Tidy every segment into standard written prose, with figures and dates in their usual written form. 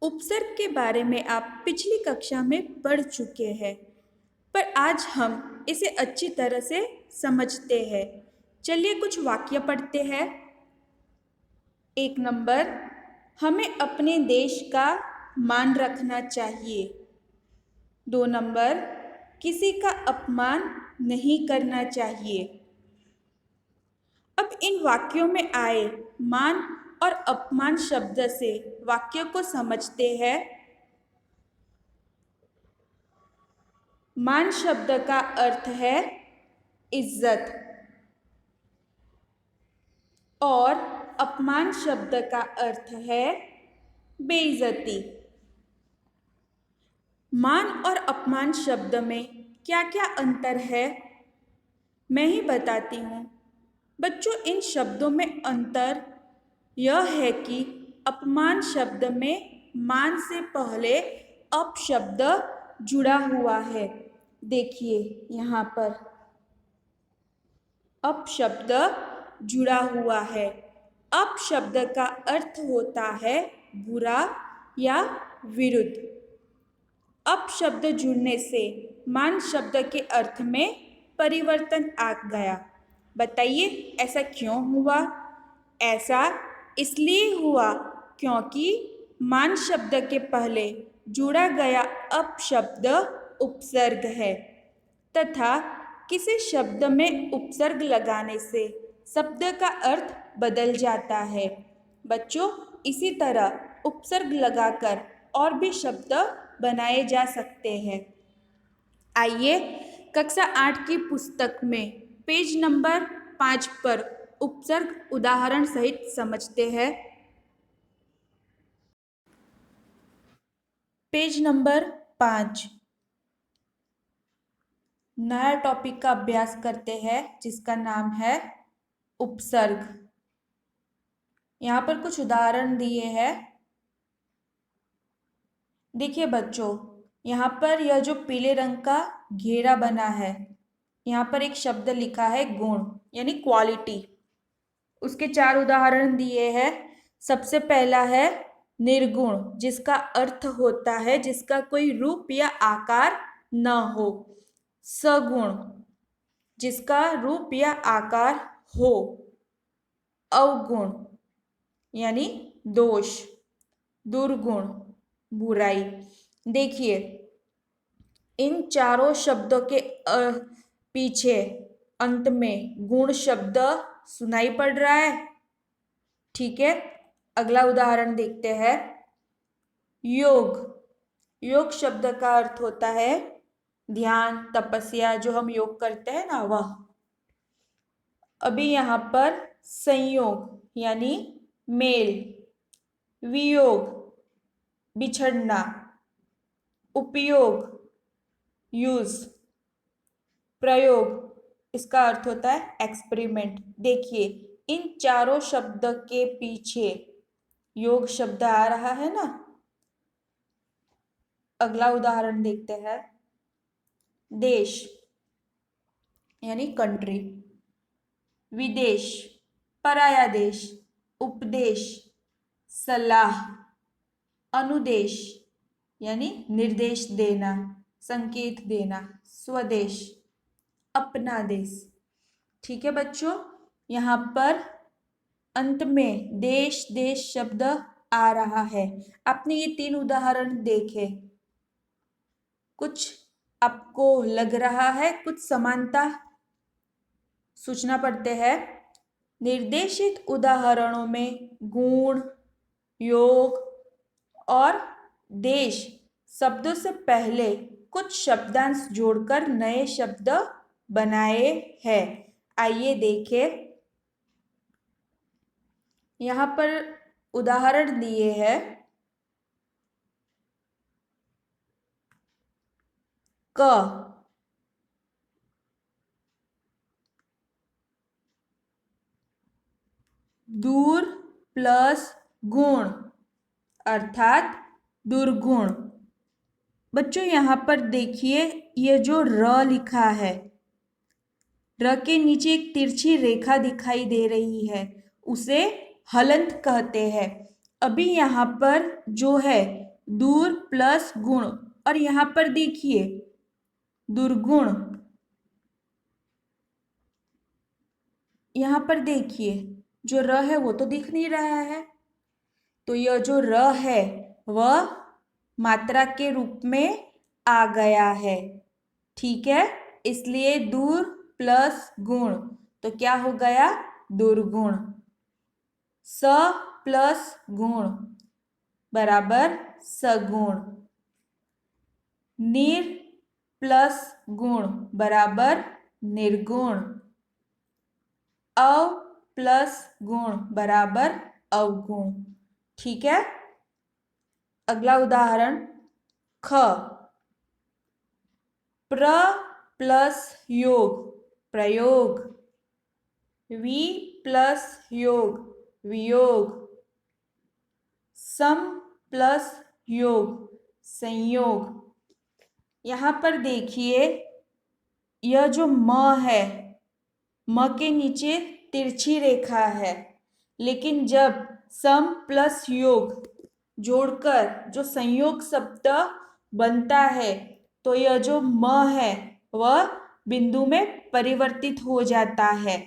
उपसर्ग के बारे में आप पिछली कक्षा में पढ़ चुके हैं, पर आज हम इसे अच्छी तरह से समझते हैं। चलिए कुछ वाक्य पढ़ते हैं। 1 नंबर, हमें अपने देश का मान रखना चाहिए। 2 नंबर, किसी का अपमान नहीं करना चाहिए। अब इन वाक्यों में आए मान और अपमान शब्द से वाक्य को समझते हैं। मान शब्द का अर्थ है इज्जत और अपमान शब्द का अर्थ है बेइज्जती। मान और अपमान शब्द में क्या क्या अंतर है, मैं ही बताती हूँ। बच्चों, इन शब्दों में अंतर यह है कि अपमान शब्द में मान से पहले अप शब्द जुड़ा हुआ है। देखिए यहाँ पर अप शब्द जुड़ा हुआ है। अप शब्द का अर्थ होता है बुरा या विरुद्ध। अप शब्द जुड़ने से मान शब्द के अर्थ में परिवर्तन आ गया। बताइए ऐसा क्यों हुआ? ऐसा इसलिए हुआ क्योंकि मान शब्द के पहले जुड़ा गया अप शब्द उपसर्ग है तथा किसी शब्द में उपसर्ग लगाने से शब्द का अर्थ बदल जाता है। बच्चों, इसी तरह उपसर्ग लगाकर और भी शब्द बनाए जा सकते हैं। आइए कक्षा 8 की पुस्तक में पेज नंबर 5 पर उपसर्ग उदाहरण सहित समझते हैं। पेज नंबर 5, नया टॉपिक का अभ्यास करते हैं जिसका नाम है उपसर्ग। यहाँ पर कुछ उदाहरण दिए हैं। देखिए बच्चों, यहाँ पर यह जो पीले रंग का घेरा बना है, यहाँ पर एक शब्द लिखा है गुण यानी क्वालिटी। उसके 4 उदाहरण दिए हैं। सबसे पहला है निर्गुण, जिसका अर्थ होता है जिसका कोई रूप या आकार न हो। सगुण, जिसका रूप या आकार हो। अवगुण यानी दोष। दुर्गुण, बुराई। देखिए इन चारों शब्दों के पीछे अंत में गुण शब्द सुनाई पड़ रहा है। ठीक है, अगला उदाहरण देखते हैं। योग, योग शब्द का अर्थ होता है ध्यान, तपस्या, जो हम योग करते हैं ना वह। अभी यहाँ पर संयोग यानी मेल। वियोग, बिछड़ना। उपयोग, यूज। प्रयोग, इसका अर्थ होता है एक्सपेरिमेंट। देखिए इन चारों शब्द के पीछे योग शब्द आ रहा है ना। अगला उदाहरण देखते हैं। देश यानी कंट्री। विदेश, पराया देश। उपदेश, सलाह। अनुदेश यानी निर्देश देना, संकेत देना। स्वदेश, अपना देश। ठीक है बच्चों, यहाँ पर अंत में देश देश शब्द आ रहा है। आपने ये 3 उदाहरण देखे, कुछ आपको लग रहा है कुछ समानता सूचना पढ़ते हैं। निर्देशित उदाहरणों में गुण, योग और देश शब्दों से पहले कुछ शब्दांश जोड़कर नए शब्द बनाए हैं। आइए देखें। यहाँ पर उदाहरण दिए हैं। क, दूर प्लस गुण अर्थात दुर्गुण। बच्चों यहाँ पर देखिए ये जो र लिखा है, र के नीचे एक तिरछी रेखा दिखाई दे रही है, उसे हलंत कहते हैं। अभी यहाँ पर जो है दूर प्लस गुण, और यहाँ पर देखिए दुर्गुण, यहाँ पर देखिए जो र है वो तो दिख नहीं रहा है, तो यह जो र है वह मात्रा के रूप में आ गया है। ठीक है, इसलिए दूर प्लस गुण, तो क्या हो गया? दुर्गुण। स प्लस गुण बराबर सगुण। निर प्लस गुण बराबर निर्गुण। अव प्लस गुण बराबर अवगुण। ठीक है, अगला उदाहरण ख। प्र प्लस योग प्रयोग। वि प्लस योग वियोग। सम प्लस योग संयोग। यहाँ पर देखिए यह जो म है, म के नीचे तिरछी रेखा है, लेकिन जब सम प्लस योग जोड़कर जो संयोग शब्द बनता है तो यह जो म है वह बिंदु में परिवर्तित हो जाता है।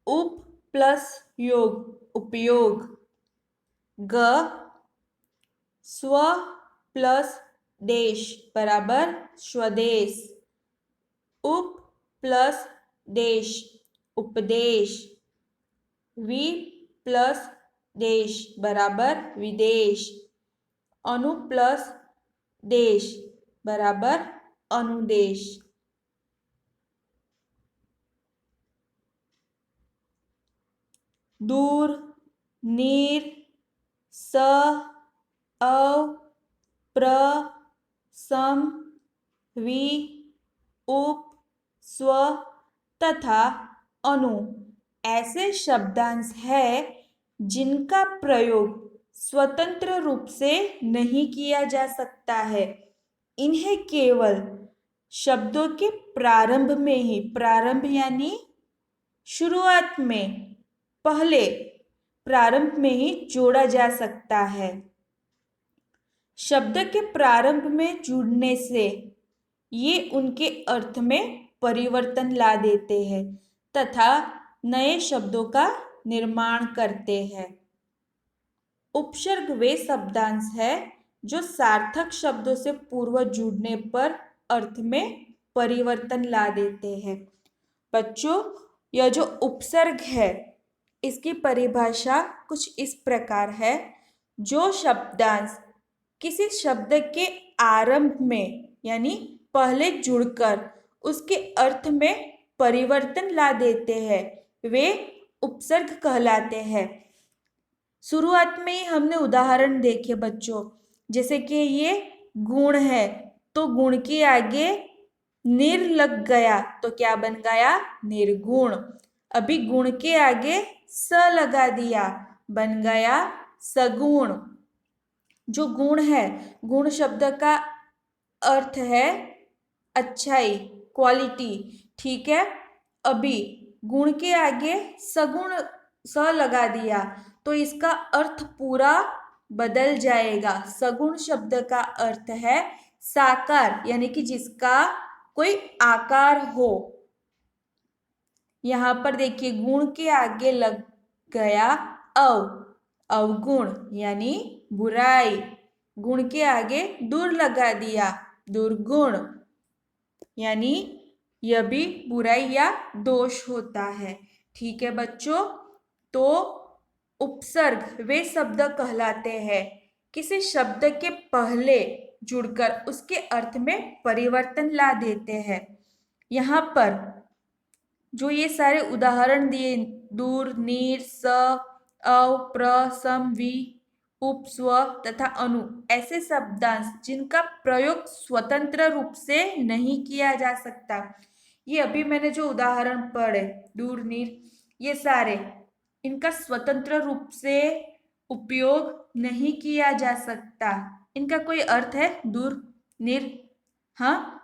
उप प्लस योग उपयोग। ग स्व प्लस देश बराबर स्वदेश। उप प्लस देश उपदेश। वि प्लस देश बराबर विदेश। अनु प्लस देश बराबर अनुदेश। दूर, नीर, स, अव, प्र, सम, वि, उप, स्व तथा अनु ऐसे शब्दांश है जिनका प्रयोग स्वतंत्र रूप से नहीं किया जा सकता है। इन्हें केवल शब्दों के प्रारंभ में ही, प्रारंभ यानी शुरुआत में, पहले प्रारंभ में ही जोड़ा जा सकता है। शब्द के प्रारंभ में जुड़ने से ये उनके अर्थ में परिवर्तन ला देते हैं तथा नए शब्दों का निर्माण करते हैं। उपसर्ग वे शब्दांश है जो सार्थक शब्दों से पूर्व जुड़ने पर अर्थ में परिवर्तन ला देते हैं। बच्चों, यह जो उपसर्ग है इसकी परिभाषा कुछ इस प्रकार है। जो शब्दांश किसी शब्द के आरंभ में यानी पहले जुड़कर उसके अर्थ में परिवर्तन ला देते हैं वे उपसर्ग कहलाते हैं। शुरुआत में ही हमने उदाहरण देखे बच्चों, जैसे कि ये गुण है तो गुण के आगे निर लग गया तो क्या बन गया? निर्गुण। अभी गुण के आगे स लगा दिया, बन गया सगुण। जो गुण है, गुण शब्द का अर्थ है अच्छाई, क्वालिटी। ठीक है, अभी गुण के आगे सगुण स लगा दिया तो इसका अर्थ पूरा बदल जाएगा। सगुण शब्द का अर्थ है साकार, यानी कि जिसका कोई आकार हो। यहाँ पर देखिए गुण के आगे लग गया अव, अवगुण यानी बुराई। गुण के आगे दूर लगा दिया, दुर्गुण, यानी यह भी बुराई या दोष होता है। ठीक है बच्चों, तो उपसर्ग वे शब्द कहलाते हैं किसी शब्द के पहले जुड़कर उसके अर्थ में परिवर्तन ला देते हैं। यहाँ पर जो ये सारे उदाहरण दिए, दूर, नीर, स, अव, प्र, सम, वि, उप, स्व तथा अनु ऐसे शब्दांश जिनका प्रयोग स्वतंत्र रूप से नहीं किया जा सकता। ये अभी मैंने जो उदाहरण पढ़े, दूर, नीर, ये सारे इनका स्वतंत्र रूप से उपयोग नहीं किया जा सकता। इनका कोई अर्थ है? दूर, नीर, हाँ,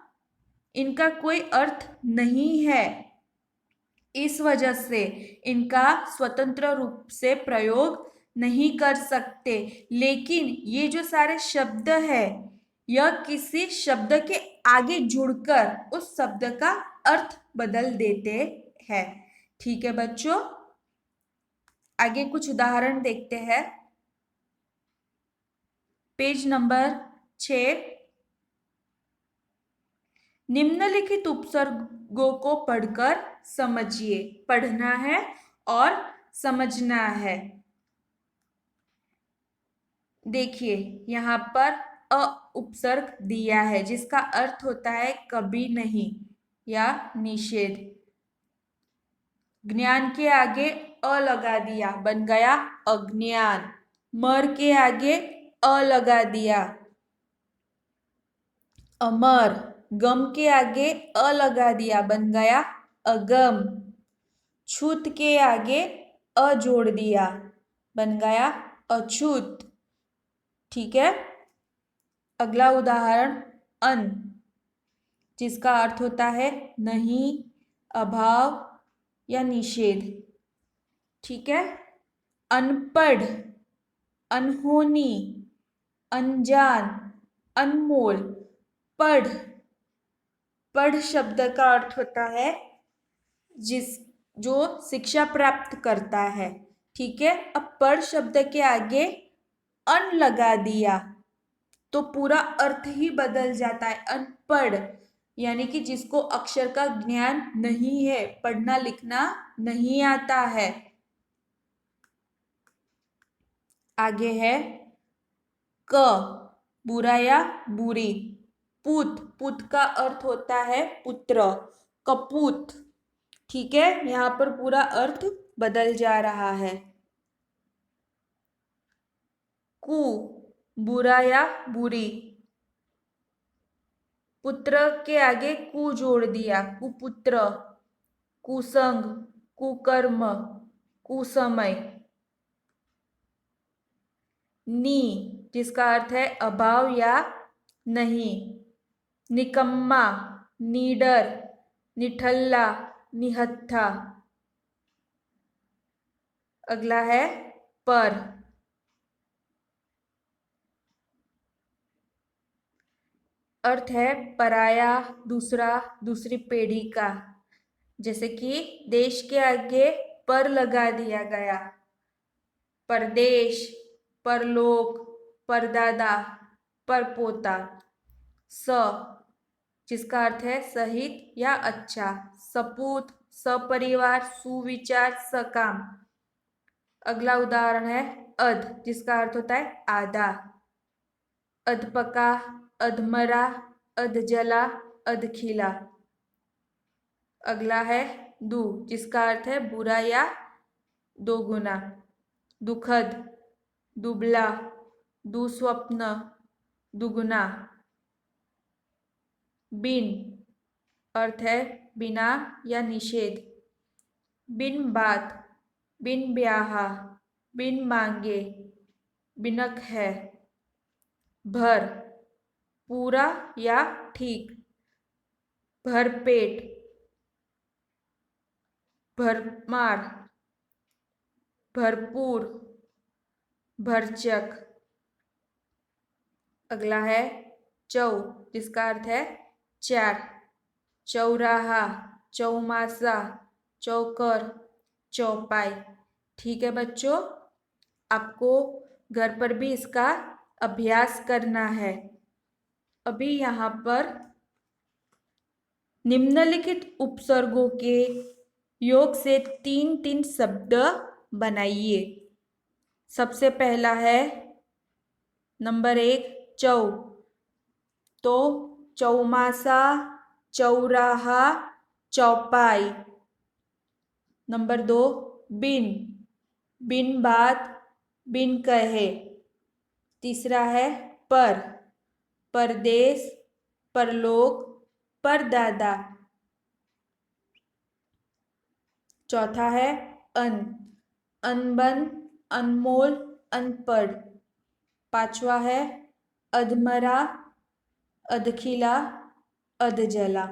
इनका कोई अर्थ नहीं है। इस वजह से इनका स्वतंत्र रूप से प्रयोग नहीं कर सकते। लेकिन ये जो सारे शब्द है, यह किसी शब्द के आगे जुड़कर उस शब्द का अर्थ बदल देते हैं। ठीक है बच्चों, आगे कुछ उदाहरण देखते हैं। Page number 6। निम्नलिखित उपसर्गों को पढ़कर समझिए। पढ़ना है और समझना है। देखिए यहाँ पर अ उपसर्ग दिया है जिसका अर्थ होता है कभी नहीं या निषेध। ज्ञान के आगे अ लगा दिया, बन गया अज्ञान। मर के आगे अ लगा दिया, अमर। गम के आगे अ लगा दिया, बन गया अगम। छूत के आगे अ जोड़ दिया, बन गया अछूत। ठीक है। अगला उदाहरण अन, जिसका अर्थ होता है नहीं, अभाव या निषेध। ठीक है। अनपढ़, अनहोनी, अनजान, अनमोल। पढ़, पढ़ शब्द का अर्थ होता है जो शिक्षा प्राप्त करता है। ठीक है। अब पढ़ शब्द के आगे अन लगा दिया तो पूरा अर्थ ही बदल जाता है। अनपढ़ यानी कि जिसको अक्षर का ज्ञान नहीं है, पढ़ना लिखना नहीं आता है। आगे है क, बुरा या बुरी। पूत, पूत का अर्थ होता है पुत्र, कपूत। ठीक है। यहाँ पर पूरा अर्थ बदल जा रहा है। कु, बुरा या बुरी। पुत्र के आगे कु जोड़ दिया, कुपुत्र, कुसंग, कुकर्म, कुसमय। नी, जिसका अर्थ है अभाव या नहीं। निकम्मा, नीडर, निठल्ला, निहत्था। अगला है पर। अर्थ है पराया, दूसरा, दूसरी पीढ़ी का। जैसे कि देश के आगे पर लगा दिया गया, परदेश, परलोक, परदादा, परपोता। स, जिसका अर्थ है सहित या अच्छा। सपूत, सपरिवार, सुविचार, सकाम। अगला उदाहरण है अध, जिसका अर्थ होता है आधा। अधपका, अधमरा, अधजला, अधखिला। अगला है दु, जिसका अर्थ है बुरा या दोगुना। दुखद, दुबला, दुस्वप्न, दुगुना। बिन, अर्थ है बिना या निषेध। बिन बात, बिन ब्याहा, बिन मांगे, बिनक है। भर, पूरा या ठीक। भरपेट, भरमार, भरपूर, भरचक। अगला है चौ, जिसका अर्थ है चार। चौराहा, चौमासा, चौकर, चौपाई। ठीक है बच्चों, आपको घर पर भी इसका अभ्यास करना है। अभी यहाँ पर निम्नलिखित उपसर्गों के योग से 3-3 शब्द बनाइए। सबसे पहला है नंबर 1 चौ, तो चौमासा, चौराहा, चौपाई। नंबर 2 बिन, बिन बात, बिन कहे। तीसरा है पर, परदेश, परलोक, परदादा। चौथा है अन, अनबन, अनमोल, अनपढ़। पांचवा है अधमरा, अधखिला, अधजला।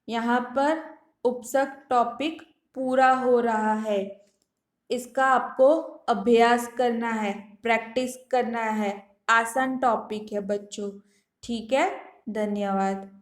यहाँ पर उपसर्ग टॉपिक पूरा हो रहा है। इसका आपको अभ्यास करना है, प्रैक्टिस करना है। आसान टॉपिक है बच्चों। ठीक है, धन्यवाद।